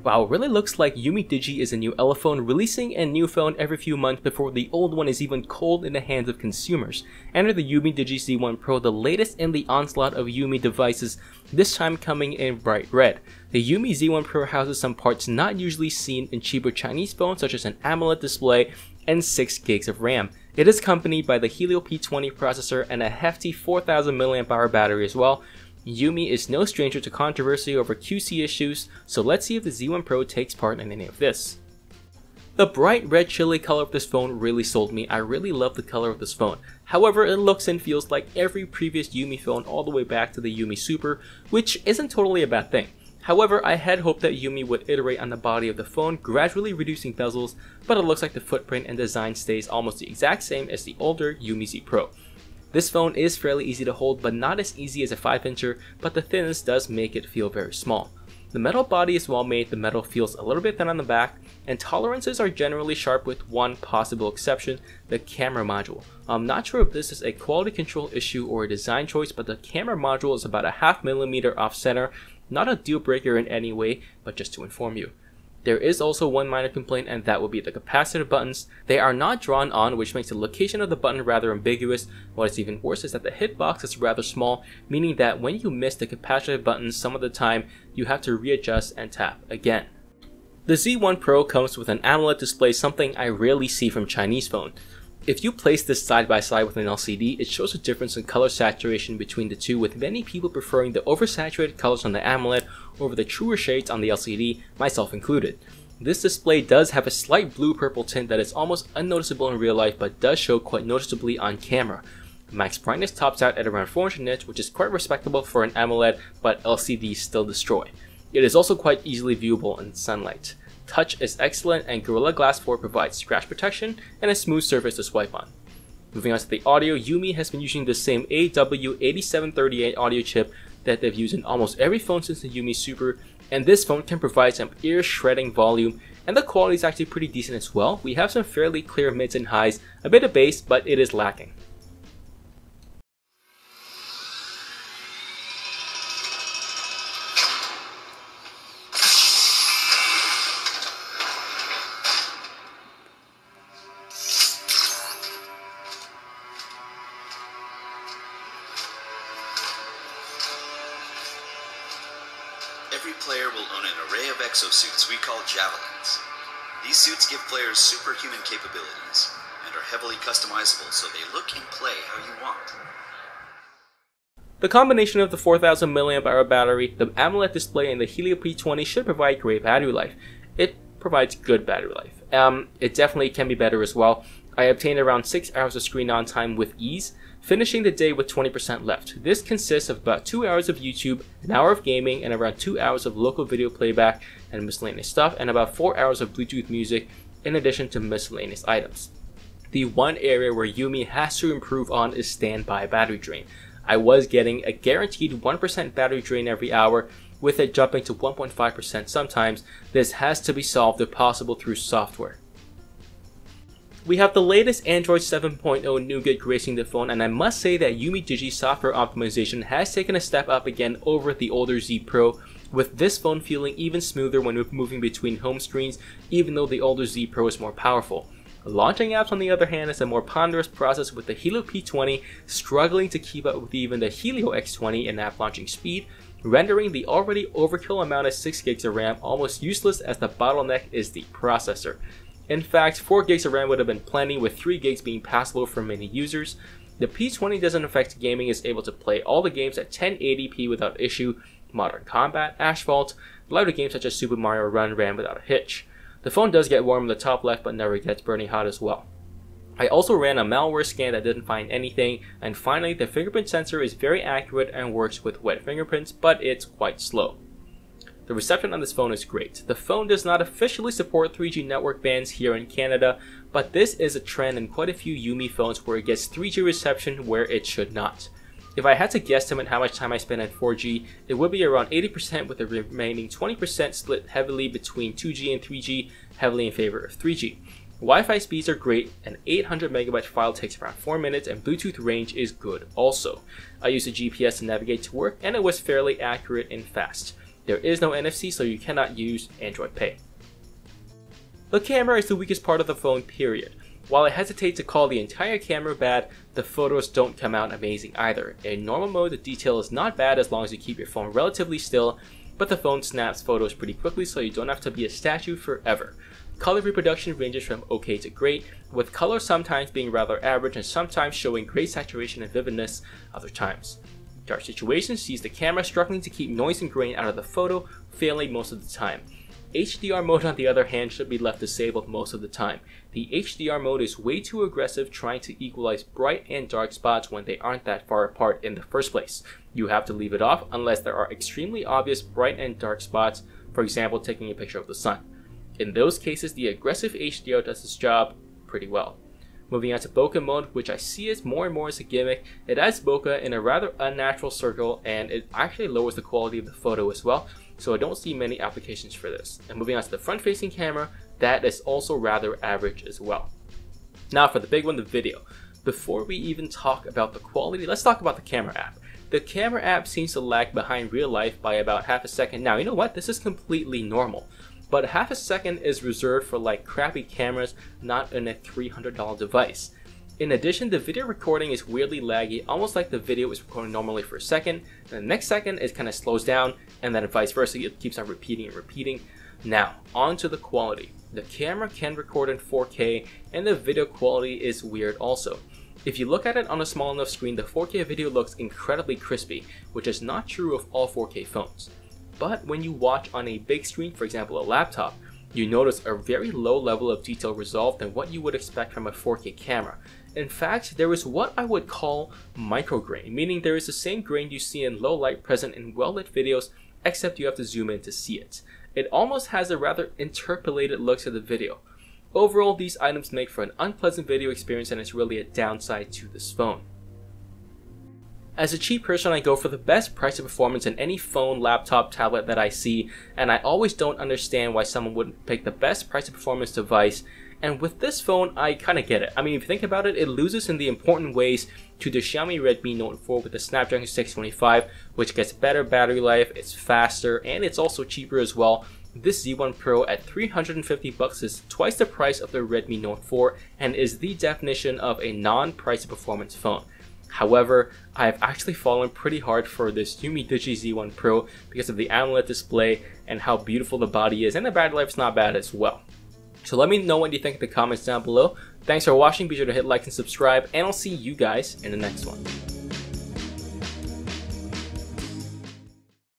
Wow, it really looks like UMiDigi is a new elephone, releasing a new phone every few months before the old one is even cold in the hands of consumers. Enter the UMiDigi Z1 Pro, the latest in the onslaught of Umi devices, this time coming in bright red. The UMi Z1 Pro houses some parts not usually seen in cheaper Chinese phones, such as an Amoled display and 6 gigs of RAM. It is accompanied by the Helio P20 processor and a hefty 4000 mAh battery as well. Umi is no stranger to controversy over QC issues, so let's see if the Z1 Pro takes part in any of this. The bright red chili color of this phone really sold me. I really love the color of this phone. However, it looks and feels like every previous Umi phone all the way back to the Umi Super, which isn't totally a bad thing. However, I had hoped that Umi would iterate on the body of the phone, gradually reducing bezels, but it looks like the footprint and design stays almost the exact same as the older UMi Z Pro. This phone is fairly easy to hold, but not as easy as a 5-incher, but the thinness does make it feel very small. The metal body is well made, the metal feels a little bit thin on the back, and tolerances are generally sharp with one possible exception, the camera module. I'm not sure if this is a quality control issue or a design choice, but the camera module is about a ½ millimeter off center, not a deal breaker in any way, but just to inform you. There is also one minor complaint, and that would be the capacitive buttons. They are not drawn on, which makes the location of the button rather ambiguous. What is even worse is that the hitbox is rather small, meaning that when you miss the capacitive buttons some of the time, you have to readjust and tap again. The Z1 Pro comes with an AMOLED display, something I rarely see from Chinese phones. If you place this side by side with an LCD, it shows a difference in color saturation between the two, with many people preferring the oversaturated colors on the AMOLED over the truer shades on the LCD, myself included. This display does have a slight blue-purple tint that is almost unnoticeable in real life, but does show quite noticeably on camera. Max brightness tops out at around 400 nits, which is quite respectable for an AMOLED, but LCDs still destroy. It is also quite easily viewable in sunlight. Touch is excellent, and Gorilla Glass 4 provides scratch protection and a smooth surface to swipe on. Moving on to the audio, Umi has been using the same AW8738 audio chip that they've used in almost every phone since the Umi Super, and this phone can provide some ear-shredding volume, and the quality is actually pretty decent as well. We have some fairly clear mids and highs, a bit of bass, but it is lacking. Every player will own an array of exosuits we call javelins. These suits give players superhuman capabilities and are heavily customizable, so they look and play how you want. The combination of the 4000 mAh battery, the AMOLED display, and the Helio P20 should provide great battery life. It provides good battery life. It definitely can be better as well. I obtained around 6 hours of screen on time with ease, finishing the day with 20% left. This consists of about 2 hours of YouTube, an hour of gaming, and around 2 hours of local video playback and miscellaneous stuff, and about 4 hours of Bluetooth music in addition to miscellaneous items. The one area where Umi has to improve on is standby battery drain. I was getting a guaranteed 1% battery drain every hour, with it jumping to 1.5% sometimes. This has to be solved if possible through software. We have the latest Android 7.0 nougat gracing the phone, and I must say that UMiDigi software optimization has taken a step up again over the older Z Pro, with this phone feeling even smoother when moving between home screens, even though the older Z Pro is more powerful. Launching apps, on the other hand, is a more ponderous process, with the Helio P20 struggling to keep up with even the Helio X20 in app launching speed, rendering the already overkill amount of 6 gigs of RAM almost useless, as the bottleneck is the processor. In fact, 4 gigs of RAM would have been plenty, with 3 gigs being passable for many users. The P20 doesn't affect gaming, is able to play all the games at 1080p without issue. Modern Combat, Asphalt, lighter games such as Super Mario Run ran without a hitch. The phone does get warm in the top left, but never gets burning hot as well. I also ran a malware scan that didn't find anything, and finally the fingerprint sensor is very accurate and works with wet fingerprints, but it's quite slow. The reception on this phone is great. The phone does not officially support 3G network bands here in Canada, but this is a trend in quite a few Umi phones where it gets 3G reception where it should not. If I had to guesstimate how much time I spend on 4G, it would be around 80%, with the remaining 20% split heavily between 2G and 3G, heavily in favor of 3G. Wi-Fi speeds are great, an 800 megabyte file takes around 4 minutes, and Bluetooth range is good also. I used a GPS to navigate to work, and it was fairly accurate and fast. There is no NFC, so you cannot use Android Pay. The camera is the weakest part of the phone, period. While I hesitate to call the entire camera bad, the photos don't come out amazing either. In normal mode, the detail is not bad as long as you keep your phone relatively still, but the phone snaps photos pretty quickly, so you don't have to be a statue forever. Color reproduction ranges from okay to great, with color sometimes being rather average and sometimes showing great saturation and vividness other times. Dark situations sees the camera struggling to keep noise and grain out of the photo, failing most of the time. HDR mode, on the other hand, should be left disabled most of the time. The HDR mode is way too aggressive, trying to equalize bright and dark spots when they aren't that far apart in the first place. You have to leave it off unless there are extremely obvious bright and dark spots, for example taking a picture of the sun. In those cases, the aggressive HDR does its job pretty well. Moving on to Bokeh Mode, which I see as more and more as a gimmick. It adds bokeh in a rather unnatural circle, and it actually lowers the quality of the photo as well, so I don't see many applications for this. And moving on to the front-facing camera, that is also rather average as well. Now for the big one, the video. Before we even talk about the quality, let's talk about the camera app. The camera app seems to lag behind real life by about half a second. Now, you know what? This is completely normal. But half a second is reserved for like crappy cameras, not in a $300 device. In addition, the video recording is weirdly laggy, almost like the video is recording normally for a second, and the next second it kind of slows down, and then vice versa, it keeps on repeating and repeating. Now, on to the quality. The camera can record in 4K, and the video quality is weird also. If you look at it on a small enough screen, the 4K video looks incredibly crispy, which is not true of all 4K phones. But when you watch on a big screen, for example a laptop, you notice a very low level of detail resolve than what you would expect from a 4K camera. In fact, there is what I would call micrograin, meaning there is the same grain you see in low light present in well-lit videos, except you have to zoom in to see it. It almost has a rather interpolated look to the video. Overall, these items make for an unpleasant video experience, and it's really a downside to this phone. As a cheap person, I go for the best price to performance in any phone, laptop, tablet that I see, and I always don't understand why someone wouldn't pick the best price to performance device. And with this phone, I kinda get it. I mean, if you think about it, it loses in the important ways to the Xiaomi Redmi Note 4 with the Snapdragon 625, which gets better battery life, it's faster, and it's also cheaper as well. This Z1 Pro at $350 is twice the price of the Redmi Note 4 and is the definition of a non-price performance phone. However, I have actually fallen pretty hard for this UMiDigi Z1 Pro because of the Amoled Display and how beautiful the body is, and the battery life is not bad as well. So let me know what you think in the comments down below. Thanks for watching, be sure to hit like and subscribe, and I'll see you guys in the next one.